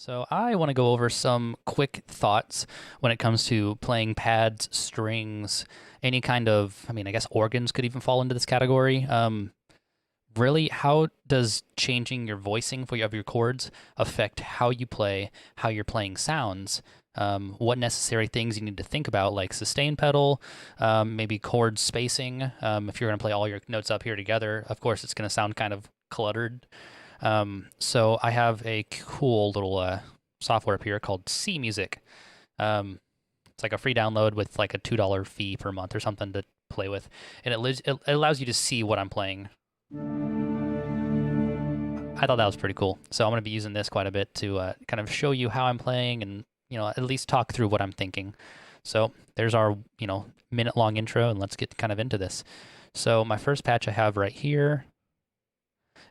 So I want to go over some quick thoughts when it comes to playing pads, strings, any kind of, I guess organs could even fall into this category. Really, how does changing your voicing for of your chords affect how you play, how your playing sounds? What necessary things you need to think about, like sustain pedal, maybe chord spacing. If you're going to play all your notes up here together, of course, it's going to sound kind of cluttered. So I have a cool little software up here called C Music. It's like a free download with like a $2 fee per month or something to play with, and it allows you to see what I'm playing. I thought that was pretty cool. So I'm going to be using this quite a bit to kind of show you how I'm playing and, at least talk through what I'm thinking. So there's our, minute-long intro, and let's get kind of into this. So my first patch I have right here,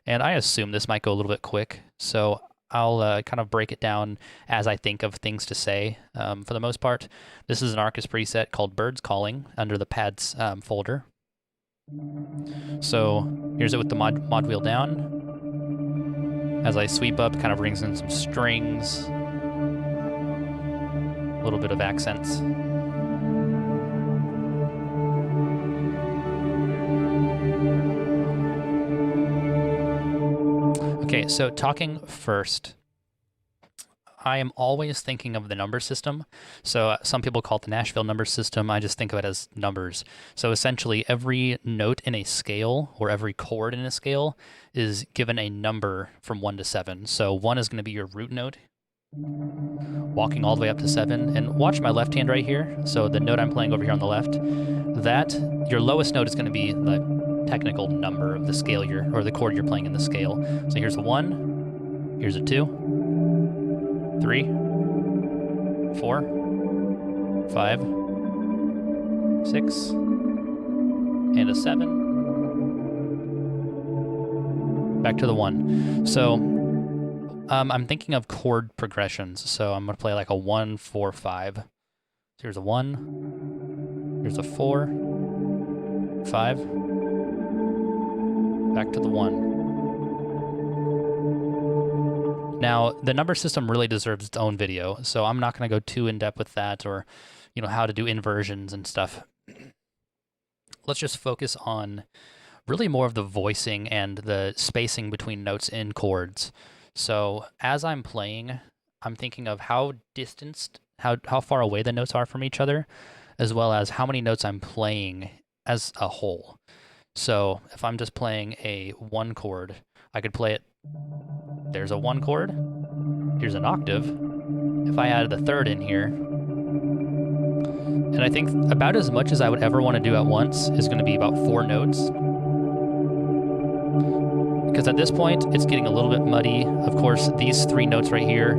and I assume this might go a little bit quick, so I'll kind of break it down as I think of things to say. For the most part, this is an Arcus preset called Birds Calling under the pads folder. So here's it with the mod wheel down. As I sweep up, kind of brings in some strings, a little bit of accents. Okay, so talking first, I am always thinking of the number system. So some people call it the Nashville number system. I just think of it as numbers. So essentially every note in a scale or every chord in a scale is given a number from 1 to 7. So 1 is going to be your root note, walking all the way up to 7. And watch my left hand right here. So the note I'm playing over here on the left, that your lowest note is going to be the technical number of the scale or the chord you're playing in the scale. So here's a 1, here's a 2, 3, 4, 5, 6, and a 7. Back to the 1. So I'm thinking of chord progressions. So I'm going to play like a 1, 4, 5. So here's a 1, here's a 4, 5, back to the 1. Now, the number system really deserves its own video, so I'm not going to go too in-depth with that or, how to do inversions and stuff. Let's just focus on really more of the voicing and the spacing between notes in chords. So as I'm playing, I'm thinking of how distanced, how far away the notes are from each other, as well as how many notes I'm playing as a whole. So if I'm just playing a 1 chord, I could play it. There's a 1 chord. Here's an octave. If I added a third in here, and I think about as much as I would ever want to do at once is going to be about 4 notes. Because at this point, it's getting a little bit muddy. Of course, these 3 notes right here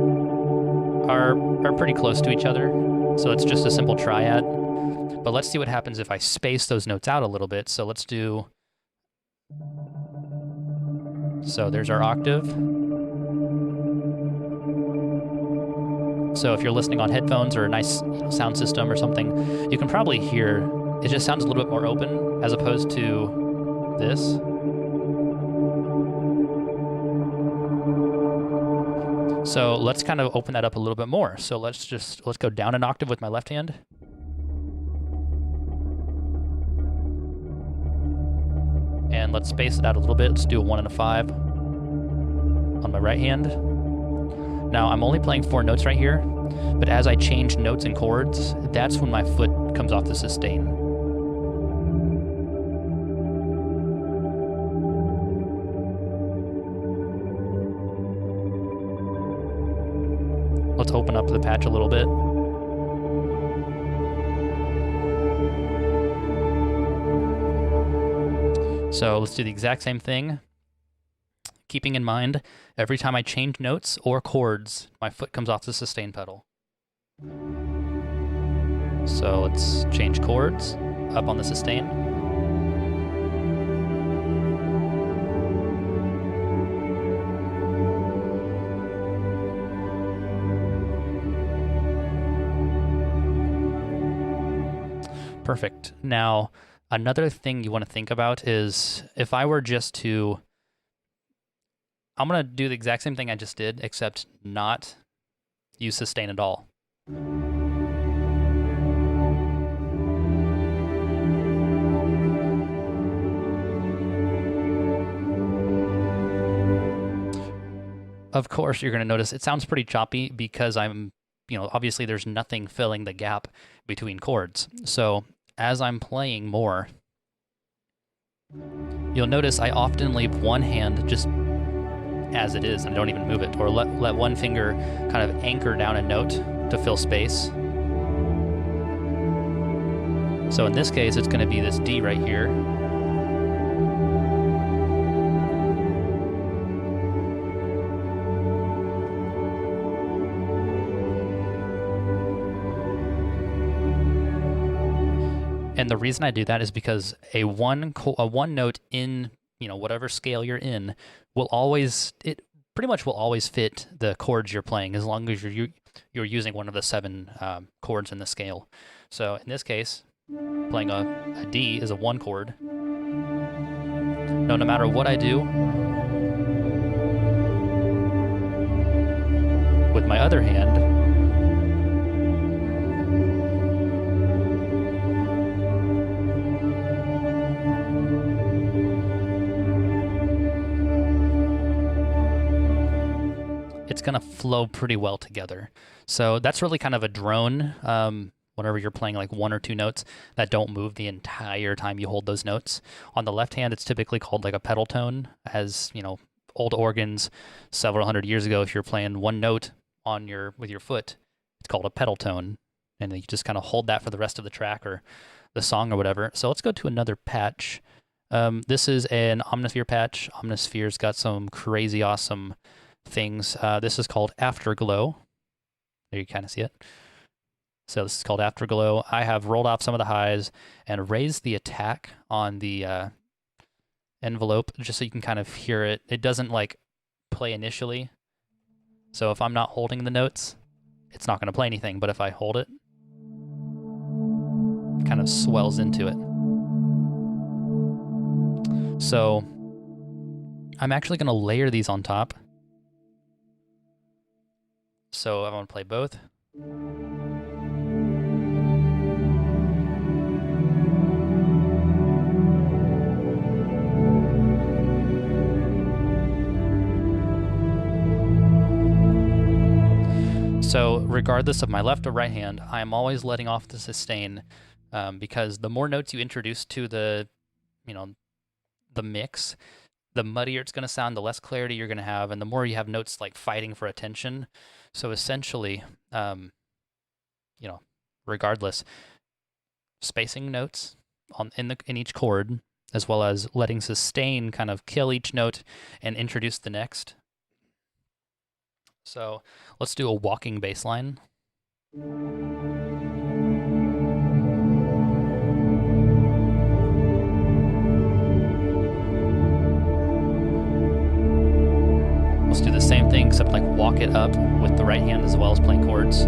are pretty close to each other, so it's just a simple triad. But let's see what happens if I space those notes out a little bit. So let's do... So there's our octave. So if you're listening on headphones or a nice sound system or something, you can probably hear it just sounds a little bit more open as opposed to this. So let's kind of open that up a little bit more. So let's go down an octave with my left hand. And let's space it out a little bit. Let's do a 1 and a 5 on my right hand. Now I'm only playing 4 notes right here, but as I change notes and chords, that's when my foot comes off the sustain. Let's open up the patch a little bit. So let's do the exact same thing, keeping in mind, every time I change notes or chords, my foot comes off the sustain pedal. So let's change chords, up on the sustain. Perfect. Now, another thing you want to think about is if I were just to, I'm going to do the exact same thing I just did, except not use sustain at all. Of course, you're going to notice it sounds pretty choppy because obviously there's nothing filling the gap between chords. So as I'm playing more, you'll notice I often leave one hand just as it is and I don't even move it, or let one finger kind of anchor down a note to fill space. So in this case, it's going to be this D right here. And the reason I do that is because a one note in whatever scale you're in it pretty much will always fit the chords you're playing as long as you're using one of the 7 chords in the scale. So in this case, playing a D is a 1 chord. No matter what I do with my other hand, it's going to flow pretty well together. So that's really kind of a drone whenever you're playing like 1 or 2 notes that don't move the entire time you hold those notes. On the left hand, it's typically called like a pedal tone. As old organs several hundred years ago, if you're playing 1 note with your foot, it's called a pedal tone. And you just kind of hold that for the rest of the track or the song or whatever. So let's go to another patch. This is an Omnisphere patch. Omnisphere's got some crazy awesome things. This is called Afterglow. There you kind of see it. So this is called Afterglow. I have rolled off some of the highs and raised the attack on the envelope just so you can kind of hear it. It doesn't like play initially. So if I'm not holding the notes, it's not going to play anything. But if I hold it, it kind of swells into it. So I'm actually going to layer these on top. So I want to play both. So regardless of my left or right hand, I am always letting off the sustain because the more notes you introduce to the mix, the muddier it's going to sound, the less clarity you're going to have, and the more you have notes like fighting for attention. So essentially, regardless, spacing notes in each chord, as well as letting sustain kind of kill each note and introduce the next. So let's do a walking bass line. Let's do the same thing, except like walk it up with the right hand as well as playing chords.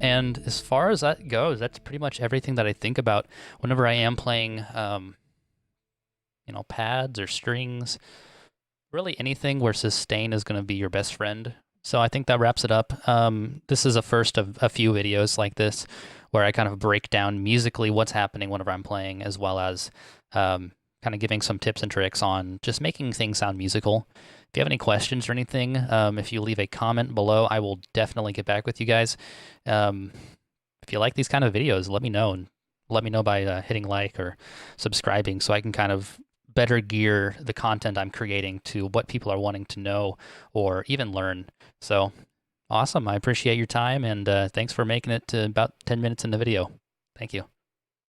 And as far as that goes, that's pretty much everything that I think about whenever I am playing, pads or strings, really anything where sustain is going to be your best friend. So I think that wraps it up. This is a first of a few videos like this where I kind of break down musically what's happening whenever I'm playing, as well as kind of giving some tips and tricks on just making things sound musical. If you have any questions or anything, if you leave a comment below, I will definitely get back with you guys. If you like these kind of videos, let me know, and let me know by hitting like or subscribing so I can kind of better gear the content I'm creating to what people are wanting to know or even learn. So awesome. I appreciate your time, and thanks for making it to about 10 minutes in the video. Thank you.